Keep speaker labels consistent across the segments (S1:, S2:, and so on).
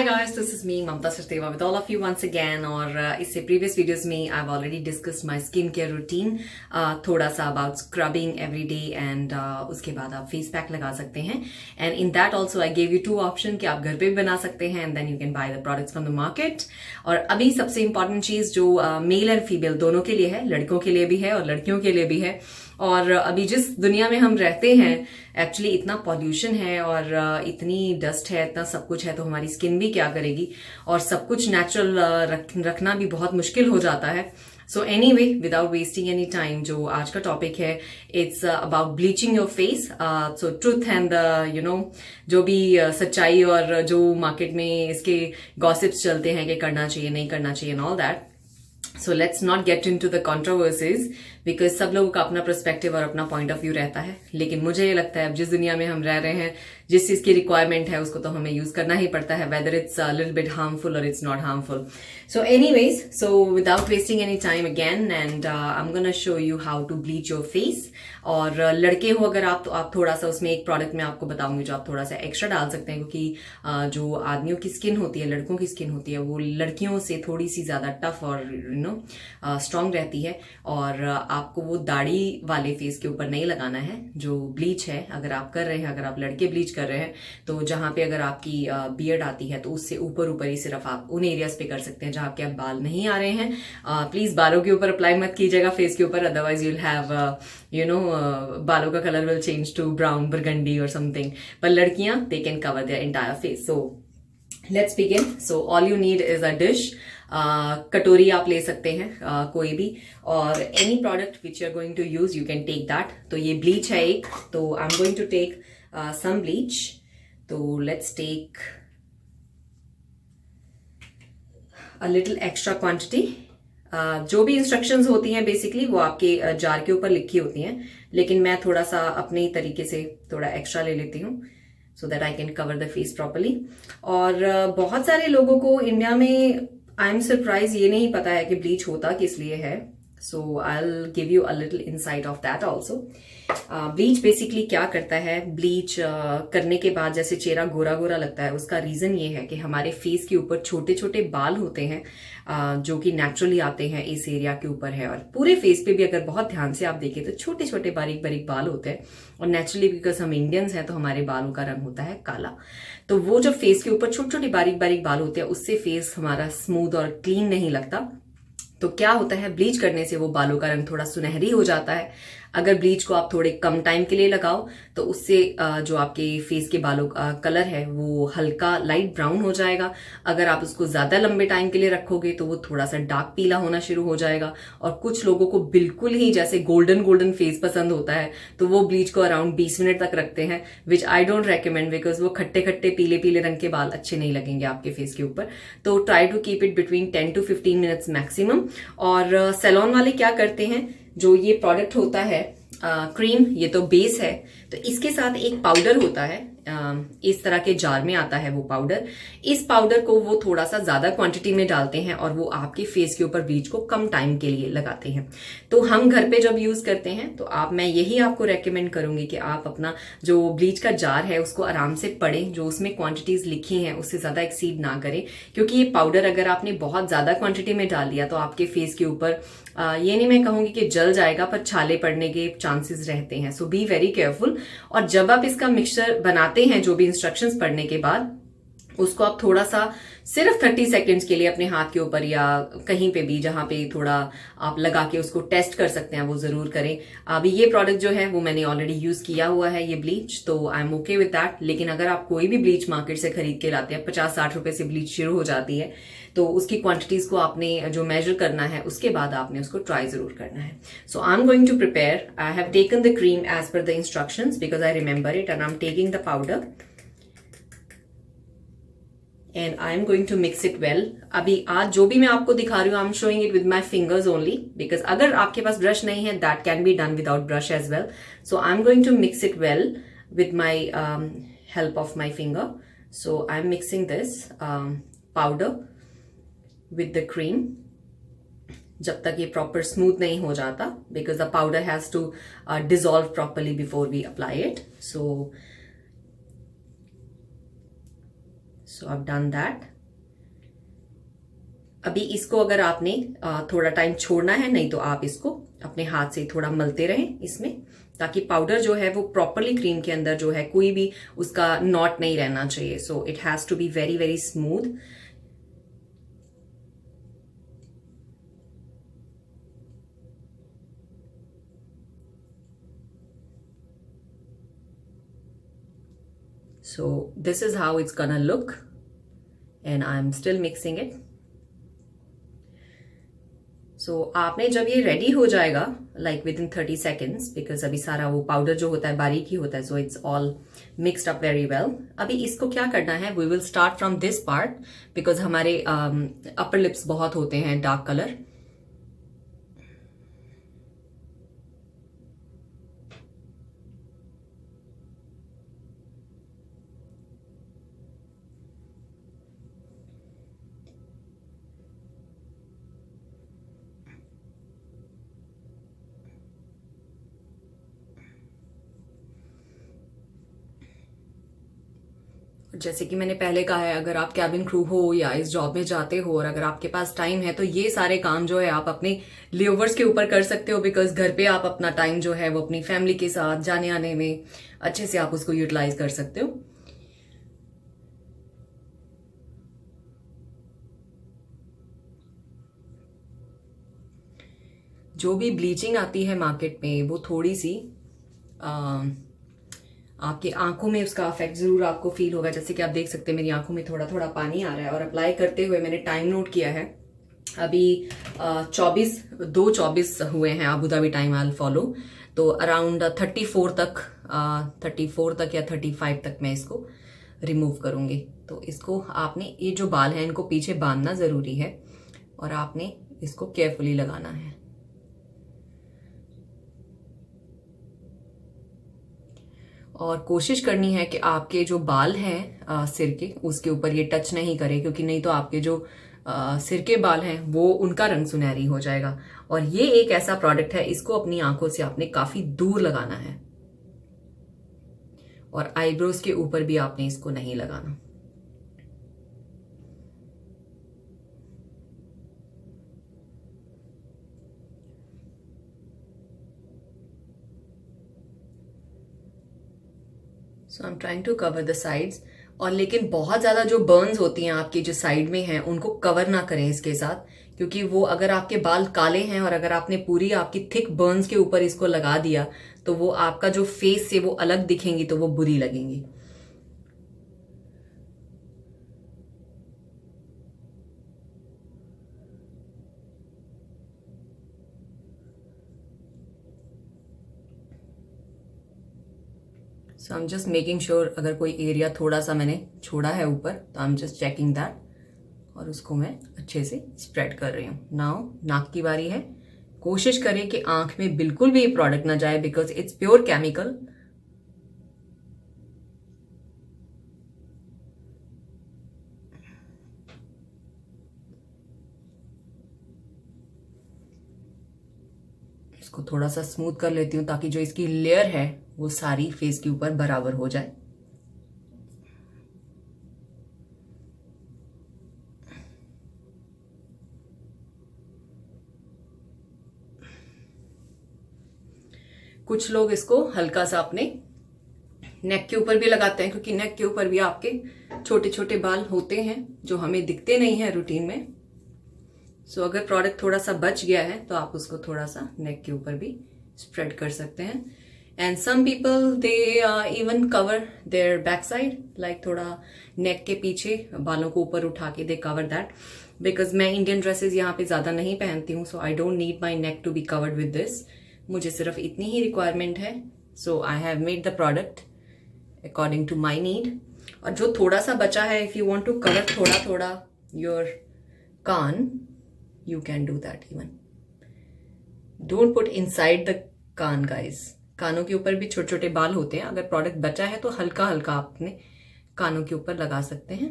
S1: Hi guys, this is me Mamta Sachdeva with all of you once again. और इससे previous videos में I've already discussed my skincare routine, थोड़ा सा about scrubbing every day and उसके बाद आप face pack लगा सकते हैं. And in that also I gave you two options कि आप घर पे भी बना सकते हैं and then you can buy the products from the market. और अभी सबसे important चीज जो मेल एंड फीमेल दोनों के लिए है, लड़कों के लिए भी है और लड़कियों के लिए भी है. और अभी जिस दुनिया में हम रहते हैं एक्चुअली इतना पॉल्यूशन है और इतनी डस्ट है, इतना सब कुछ है, तो हमारी स्किन भी क्या करेगी और सब कुछ नेचुरल रखना भी बहुत मुश्किल हो जाता है. So anyway, without wasting any time, जो आज का टॉपिक है it's about bleaching your face. So truth and जो भी सच्चाई और जो मार्केट में इसके गॉसिप्स चलते हैं कि करना चाहिए नहीं करना चाहिए and all that. So let's not get into the controversies because सब लोगों का अपना पर्सपेक्टिव और अपना पॉइंट ऑफ व्यू रहता है. लेकिन मुझे ये लगता है अब जिस दुनिया में हम रह रहे हैं, जिस चीज की रिक्वायरमेंट है उसको तो हमें यूज करना ही पड़ता है, whether it's little bit harmful और it's not harmful. So anyways, so without wasting any time again and I am gonna show you how to bleach your face. और लड़के हो अगर आप, तो आप थोड़ा सा उसमें एक प्रोडक्ट मैं आपको बताऊंगी जो आप थोड़ा सा एक्स्ट्रा डाल सकते हैं, क्योंकि जो आदमियों की स्किन होती है, लड़कों की स्किन होती है, वो लड़कियों से थोड़ी सी ज्यादा टफ और स्ट्रांग रहती है. और आपको वो दाढ़ी वाले फेस के ऊपर नहीं लगाना है. जो ब्लीच है अगर आप कर रहे हैं, अगर आप लड़के ब्लीच कर रहे हैं, तो जहां पे अगर आपकी बियर्ड आती है तो उससे ऊपर ऊपर ही सिर्फ आप उन एरियाज पे कर सकते हैं जहां आपके आप बाल नहीं आ रहे हैं. प्लीज बालों के ऊपर अप्लाई मत कीजिएगा फेस के ऊपर, अदरवाइज यूल हैव बालों का colour will change to brown burgundy और समथिंग. पर लड़कियां they can cover their entire face. So let's begin. So all you need is a dish. कटोरी आप ले सकते हैं कोई भी, और any product which you are going to use you can take that. तो ये ब्लीच है एक, तो I am going to take some bleach. तो let's take a little extra quantity. जो भी इंस्ट्रक्शंस होती हैं बेसिकली वो आपके जार के ऊपर लिखी होती हैं, लेकिन मैं थोड़ा सा अपने तरीके से थोड़ा एक्स्ट्रा ले लेती हूँ so that I can cover the face properly. और बहुत सारे लोगों को इंडिया में आई एम सरप्राइज ये नहीं पता है कि ब्लीच होता किस लिए है. So I will give you a little insight of that also. Bleach basically क्या करता है, ब्लीच करने के बाद जैसे चेहरा गोरा गोरा लगता है, उसका रीजन ये है कि हमारे फेस के ऊपर छोटे छोटे बाल होते हैं जो कि नेचुरली आते हैं इस एरिया के ऊपर है. और पूरे फेस पे भी अगर बहुत ध्यान से आप देखें तो छोटे छोटे बारीक बारीक बाल होते हैं. और नेचुरली बिकॉज हम इंडियंस हैं तो हमारे बालों का रंग होता है काला. तो वो जो फेस के ऊपर छोटे छोटे बारीक बारीक बाल होते हैं उससे फेस हमारा स्मूथ और क्लीन नहीं लगता. तो क्या होता है, ब्लीच करने से वो बालों का रंग थोड़ा सुनहरी हो जाता है. अगर ब्लीच को आप थोड़े कम टाइम के लिए लगाओ तो उससे जो आपके फेस के बालों का कलर है वो हल्का लाइट ब्राउन हो जाएगा. अगर आप उसको ज्यादा लंबे टाइम के लिए रखोगे तो वो थोड़ा सा डार्क पीला होना शुरू हो जाएगा. और कुछ लोगों को बिल्कुल ही जैसे गोल्डन गोल्डन फेस पसंद होता है तो वो ब्लीच को अराउंड 20 मिनट तक रखते हैं, विच आई डोंट रेकमेंड बिकॉज वो खट्टे खट्टे पीले पीले रंग के बाल अच्छे नहीं लगेंगे आपके फेस के ऊपर. तो try to keep it between 10 to 15 minutes maximum. और सैलून वाले क्या करते हैं, जो ये प्रोडक्ट होता है क्रीम, ये तो बेस है, तो इसके साथ एक पाउडर होता है, इस तरह के जार में आता है वो पाउडर. इस पाउडर को वो थोड़ा सा ज्यादा क्वांटिटी में डालते हैं और वो आपके फेस के ऊपर ब्लीच को कम टाइम के लिए लगाते हैं. तो हम घर पे जब यूज करते हैं तो मैं यही आपको रेकमेंड करूंगी कि आप अपना जो ब्लीच का जार है उसको आराम से पढ़ें, जो उसमें क्वांटिटीज लिखी हैं उससे ज्यादा एक्सीड ना करें. क्योंकि ये पाउडर अगर आपने बहुत ज्यादा क्वांटिटी में डाल दिया तो आपके फेस के ऊपर ये नहीं मैं कहूंगी कि जल जाएगा, पर छाले पड़ने के चांसेस रहते हैं. सो बी वेरी केयरफुल. और जब आप इसका मिक्सचर बनाते हैं, जो भी इंस्ट्रक्शंस पढ़ने के बाद, उसको आप थोड़ा सा सिर्फ 30 सेकेंड्स के लिए अपने हाथ के ऊपर या कहीं पे भी जहां पे थोड़ा आप लगा के उसको टेस्ट कर सकते हैं वो जरूर करें. अभी ये प्रोडक्ट जो है वो मैंने ऑलरेडी यूज किया हुआ है, ये ब्लीच, तो I M okay with that. लेकिन अगर आप कोई भी ब्लीच मार्केट से खरीद के लाते हैं, 50-60 रुपए से ब्लीच शुरू हो जाती है, तो उसकी क्वांटिटीज को आपने जो मेजर करना है उसके बाद आपने उसको ट्राई जरूर करना है. So I am going to prepare. I have taken the cream as per the instructions because I remember it and I am taking the powder and I am going to mix it well. अभी आज जो भी मैं आपको दिखा रही हूँ I am showing it with my fingers only because अगर आपके पास ब्रश नहीं है that can be done without brush as well. So I am going to mix it well with my help of my finger. So I am mixing this powder with the cream जब तक ये proper smooth नहीं हो जाता, because the powder has to dissolve properly before we apply it. So I've done that. अभी इसको अगर आपने थोड़ा टाइम छोड़ना है, नहीं तो आप इसको अपने हाथ से थोड़ा मलते रहें इसमें, ताकि पाउडर जो है वो प्रॉपरली क्रीम के अंदर जो है कोई भी उसका नॉट नहीं रहना चाहिए. So it has to be very very smooth. So this is how it's gonna look, and I'm still mixing it. So आपने जब ये रेडी हो जाएगा like within 30 seconds, because अभी सारा वो पाउडर जो होता है बारीक ही होता है, so it's all mixed up very well. अभी इसको क्या करना है, we will start from this part because हमारे upper lips बहुत होते हैं डार्क कलर. जैसे कि मैंने पहले कहा है, अगर आप कैबिन क्रू हो या इस जॉब में जाते हो और अगर आपके पास टाइम है, तो ये सारे काम जो है आप अपने लेओवर्स के ऊपर कर सकते हो, बिकॉज घर पे आप अपना टाइम जो है वो अपनी फैमिली के साथ जाने आने में अच्छे से आप उसको यूटिलाइज कर सकते हो. जो भी ब्लीचिंग आती है मार्केट में, वो थोड़ी सी आपकी आंखों में उसका इफेक्ट जरूर आपको फील होगा. जैसे कि आप देख सकते हैं मेरी आंखों में थोड़ा थोड़ा पानी आ रहा है, और अप्लाई करते हुए मैंने टाइम नोट किया है. अभी 24 हुए हैं Abu Dhabi time I follow, तो अराउंड 34 तक या 35 तक मैं इसको रिमूव करूंगी. तो इसको आपने, ये जो बाल हैं इनको पीछे बांधना जरूरी है, और आपने इसको केयरफुली लगाना है. और कोशिश करनी है कि आपके जो बाल हैं सिर के, उसके ऊपर ये टच नहीं करे, क्योंकि नहीं तो आपके जो सिर के बाल हैं वो उनका रंग सुनहरी हो जाएगा. और ये एक ऐसा प्रोडक्ट है, इसको अपनी आंखों से आपने काफी दूर लगाना है, और आईब्रोज के ऊपर भी आपने इसको नहीं लगाना. So I am trying to cover the sides. और लेकिन बहुत ज्यादा जो बर्न्स होती हैं आपकी जो साइड में हैं, उनको कवर ना करें इसके साथ, क्योंकि वो अगर आपके बाल काले हैं और अगर आपने पूरी आपकी थिक बर्न्स के ऊपर इसको लगा दिया, तो वो आपका जो फेस से वो अलग दिखेंगी, तो वो बुरी लगेंगी. So I am just making sure, अगर कोई एरिया थोड़ा सा मैंने छोड़ा है ऊपर, तो I am just checking that, और उसको मैं अच्छे से स्प्रेड कर रही हूँ. नाउ नाक की बारी है. कोशिश करें कि आंख में बिल्कुल भी ये प्रोडक्ट ना जाए, बिकॉज इट्स प्योर केमिकल. इसको थोड़ा सा स्मूथ कर लेती हूँ, ताकि जो इसकी लेयर है वो सारी फेस के ऊपर बराबर हो जाए. कुछ लोग इसको हल्का सा अपने नेक के ऊपर भी लगाते हैं, क्योंकि नेक के ऊपर भी आपके छोटे छोटे बाल होते हैं जो हमें दिखते नहीं है रूटीन में. सो अगर प्रोडक्ट थोड़ा सा बच गया है, तो आप उसको थोड़ा सा नेक के ऊपर भी स्प्रेड कर सकते हैं. And some people they even cover their back side, like थोड़ा नेक के पीछे बालों को ऊपर उठा के दे कवर दैट. बिकॉज मैं इंडियन ड्रेसेस यहाँ पे ज्यादा नहीं पहनती हूँ, so I don't need my neck to be covered with this. मुझे सिर्फ इतनी ही रिक्वायरमेंट है. So I have made the product according to my need. और जो थोड़ा सा बचा है, if you want to cover थोड़ा थोड़ा योर कान, you can do that even. Don't put inside the कान guys. कानों के ऊपर भी छोटे छोटे बाल होते हैं. अगर प्रोडक्ट बचा है तो हल्का हल्का आप अपने कानों के ऊपर लगा सकते हैं.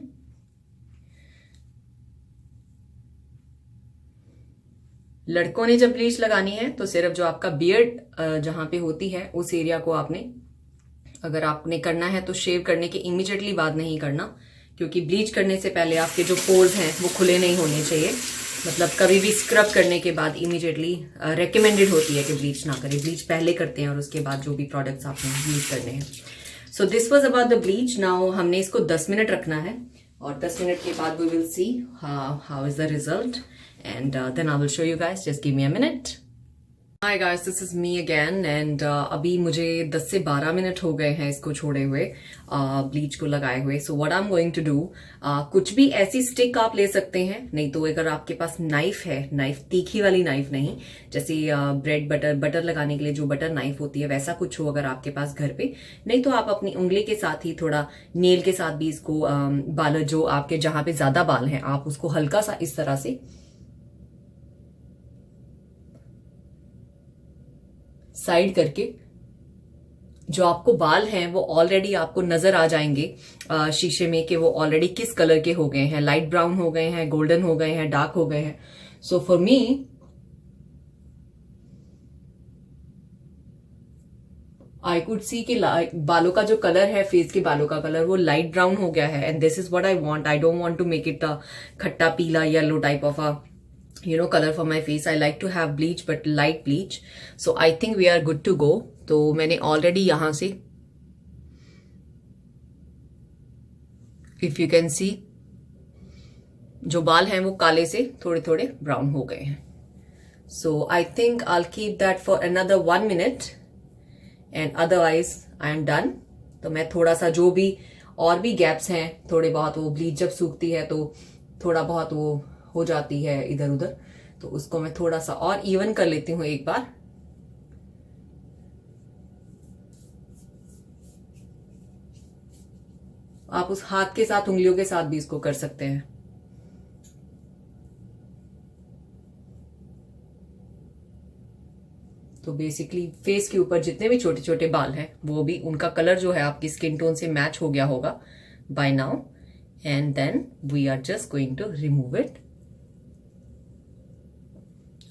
S1: लड़कों ने जब ब्लीच लगानी है, तो सिर्फ जो आपका बियर्ड जहां पे होती है उस एरिया को आपने, अगर आपने करना है तो शेव करने के इमीडिएटली बाद नहीं करना, क्योंकि ब्लीच करने से पहले आपके जो पोर्स हैं वो खुले नहीं होने चाहिए. मतलब कभी भी स्क्रब करने के बाद इमीडिएटली रेकमेंडेड होती है कि ब्लीच ना करें। ब्लीच पहले करते हैं और उसके बाद जो भी प्रोडक्ट्स आपने यूज करने हैं। So this was about the bleach. Now हमने इसको 10 मिनट रखना है और 10 मिनट के बाद we will see how is the result and then I will show you guys. Just give me a minute. Hi guys, this is me again and अभी मुझे 10 से 12 मिनट हो गए हैं इसको छोड़े हुए, ब्लीच को लगाए हुए। So what I am going to do, कुछ भी ऐसी स्टिक आप ले सकते हैं, नहीं तो अगर आपके पास नाइफ है, नाइफ तीखी वाली नाइफ नहीं, जैसे ब्रेड बटर लगाने के लिए जो बटर नाइफ होती है वैसा कुछ हो अगर आपके पास घर पे, नहीं तो आप अपनी उंगली के साथ ही थोड़ा नेल के साथ भी इसको बाल जो आपके जहां पे ज्यादा बाल हैं आप उसको हल्का सा इस तरह से साइड करके, जो आपको बाल हैं वो ऑलरेडी आपको नजर आ जाएंगे शीशे में कि वो ऑलरेडी किस कलर के हो गए हैं, लाइट ब्राउन हो गए हैं, गोल्डन हो गए हैं, डार्क हो गए हैं। So for me I could see कि बालों का जो कलर है, फेस के बालों का कलर वो लाइट ब्राउन हो गया है and this is what I want. I don't want to make it खट्टा पीला yellow type of a color for my face. I like to have bleach but light bleach. So I think we are good to go. तो मैंने already यहां से if you can see जो बाल हैं वो काले से थोड़े थोड़े ब्राउन हो गए हैं। So I think I'll keep that for another 1 minute and otherwise I am done. तो मैं थोड़ा सा जो भी और भी गैप्स हैं थोड़े बहुत, वो ब्लीच जब सूखती है तो थोड़ा बहुत वो हो जाती है इधर उधर, तो उसको मैं थोड़ा सा और इवन कर लेती हूं एक बार। आप उस हाथ के साथ उंगलियों के साथ भी इसको कर सकते हैं। तो बेसिकली फेस के ऊपर जितने भी छोटे छोटे बाल हैं वो भी उनका कलर जो है आपकी स्किन टोन से मैच हो गया होगा by now and then we are just going to remove it.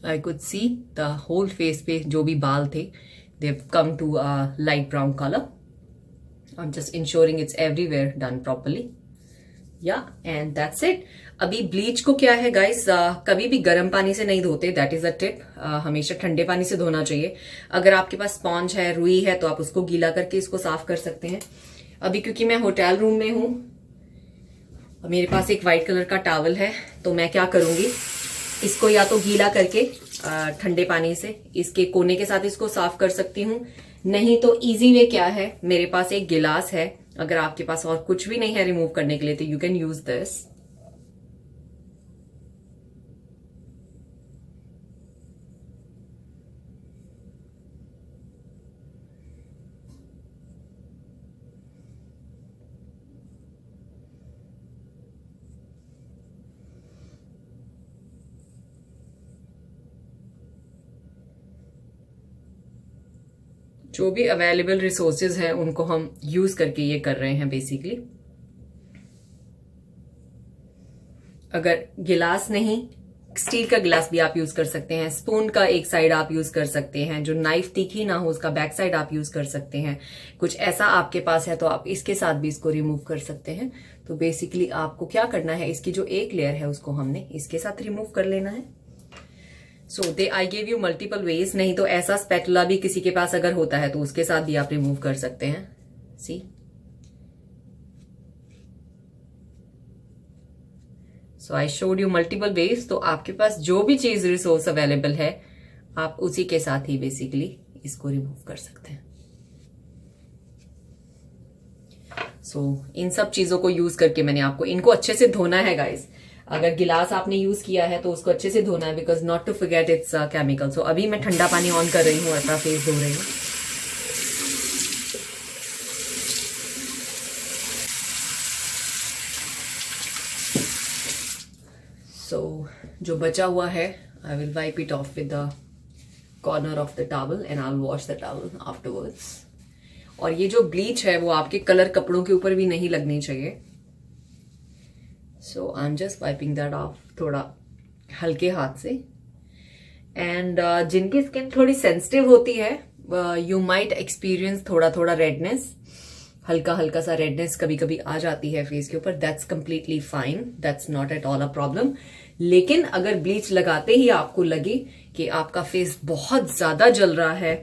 S1: I could see the whole face पे जो भी बाल थे they've come to a light brown color. I'm just ensuring it's everywhere done properly. Yeah, and that's it. अभी bleach को क्या है guys, कभी भी गर्म पानी से नहीं धोते, दैट इज अ टिप। हमेशा ठंडे पानी से धोना चाहिए। अगर आपके पास स्पॉन्ज है, रुई है, तो आप उसको गीला करके इसको साफ कर सकते हैं। अभी क्योंकि मैं होटल रूम में हूं, मेरे पास एक व्हाइट कलर का टॉवल है, तो मैं क्या करूंगी, इसको या तो गीला करके ठंडे पानी से इसके कोने के साथ इसको साफ कर सकती हूँ, नहीं तो इजी वे क्या है, मेरे पास एक गिलास है। अगर आपके पास और कुछ भी नहीं है रिमूव करने के लिए तो यू कैन यूज दिस। जो भी अवेलेबल रिसोर्सेज हैं उनको हम यूज करके ये कर रहे हैं बेसिकली। अगर गिलास नहीं, स्टील का गिलास भी आप यूज कर सकते हैं, स्पून का एक साइड आप यूज कर सकते हैं, जो नाइफ तीखी ना हो उसका बैक साइड आप यूज कर सकते हैं। कुछ ऐसा आपके पास है तो आप इसके साथ भी इसको रिमूव कर सकते हैं। तो बेसिकली आपको क्या करना है, इसकी जो एक लेयर है उसको हमने इसके साथ रिमूव कर लेना है। So they I gave you multiple ways, नहीं तो ऐसा स्पैटुला भी किसी के पास अगर होता है तो उसके साथ भी आप रिमूव कर सकते हैं। See, so I showed you multiple ways. तो आपके पास जो भी चीज रिसोर्स अवेलेबल है आप उसी के साथ ही बेसिकली इसको रिमूव कर सकते हैं। सो इन सब चीजों को यूज करके मैंने आपको, इनको अच्छे से धोना है गाइस। अगर गिलास आपने यूज किया है तो उसको अच्छे से धोना है, because not to forget it's chemical. सो अभी मैं ठंडा पानी ऑन कर रही हूँ, अपना फेस धो रही हूँ। सो जो बचा हुआ है I will wipe it of with the corner of the towel and I will wash the towel afterwards. और ये जो ब्लीच है वो आपके कलर कपड़ों के ऊपर भी नहीं लगनी चाहिए। So I am just wiping that off थोड़ा हल्के हाथ से। एंड जिनकी स्किन थोड़ी सेंसिटिव होती है यू माइट एक्सपीरियंस थोड़ा थोड़ा रेडनेस, हल्का हल्का सा रेडनेस कभी कभी आ जाती है फेस के ऊपर। That's completely fine, that's not at all a problem. लेकिन अगर ब्लीच लगाते ही आपको लगे कि आपका फेस बहुत ज्यादा जल रहा है,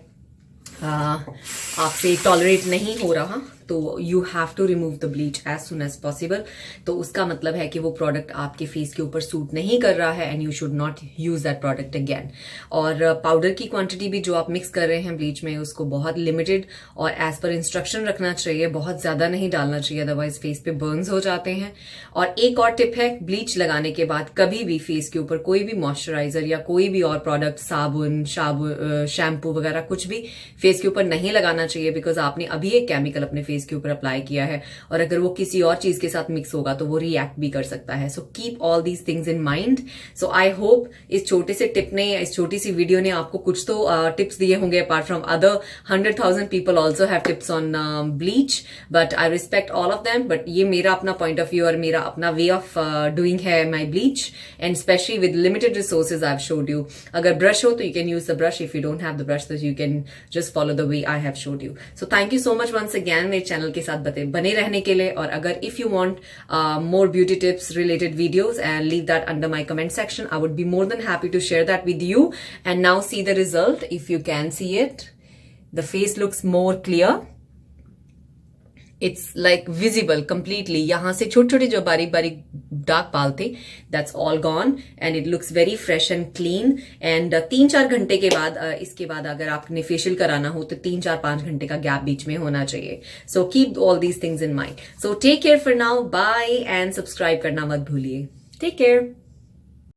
S1: आपसे टॉलरेट नहीं हो रहा, तो you have to remove the bleach as soon as possible. तो उसका मतलब है कि वो प्रोडक्ट आपके फेस के ऊपर सूट नहीं कर रहा है and you should not use that product again. और पाउडर की क्वांटिटी भी जो आप मिक्स कर रहे हैं ब्लीच में, उसको बहुत लिमिटेड और एज पर इंस्ट्रक्शन रखना चाहिए, बहुत ज्यादा नहीं डालना चाहिए, अदरवाइज फेस पे बर्न्स हो जाते हैं। और एक और टिप है, ब्लीच लगाने के बाद कभी भी फेस के ऊपर कोई भी मॉइस्चराइजर या कोई भी और प्रोडक्ट, साबुन शैम्पू वगैरह कुछ भी फेस के ऊपर नहीं लगाना चाहिए, बिकॉज आपने अभी एक केमिकल अपने फेस के ऊपर अप्लाई किया है और अगर वो किसी और चीज के साथ मिक्स होगा तो वो रिएक्ट भी कर सकता है। सो keep all these things in mind. So I hope इस छोटे से टिप ने, इस छोटी सी वीडियो ने आपको कुछ तो टिप्स दिए होंगे, apart from other 100,000 people also have tips on bleach, but I respect all of them. But ये मेरा अपना पॉइंट ऑफ व्यू और मेरा अपना वे ऑफ डूइंग है my bleach, and specially with limited resources I have showed you. अगर brush हो तो you can use the brush, if you don't have the brush तो you can just follow the way I have showed you. So thank you so much once again मेरे channel के साथ बने रहने के लिए। और अगर if you want more beauty tips related videos, and leave that under my comment section, I would be more than happy to share that with you. And now see the result, if you can see it, the face looks more clear, it's like visible completely. यहां से छोटे छोटे जो बारीक बारीक dark बाल थे, that's all gone and it looks very fresh and clean. And 3-4 घंटे के बाद, इसके बाद अगर आपने फेशियल कराना हो तो 3-4-5 घंटे का गैप बीच में होना चाहिए। So keep all these things in mind. So take care for now, bye, and subscribe करना मत भूलिए। Take care.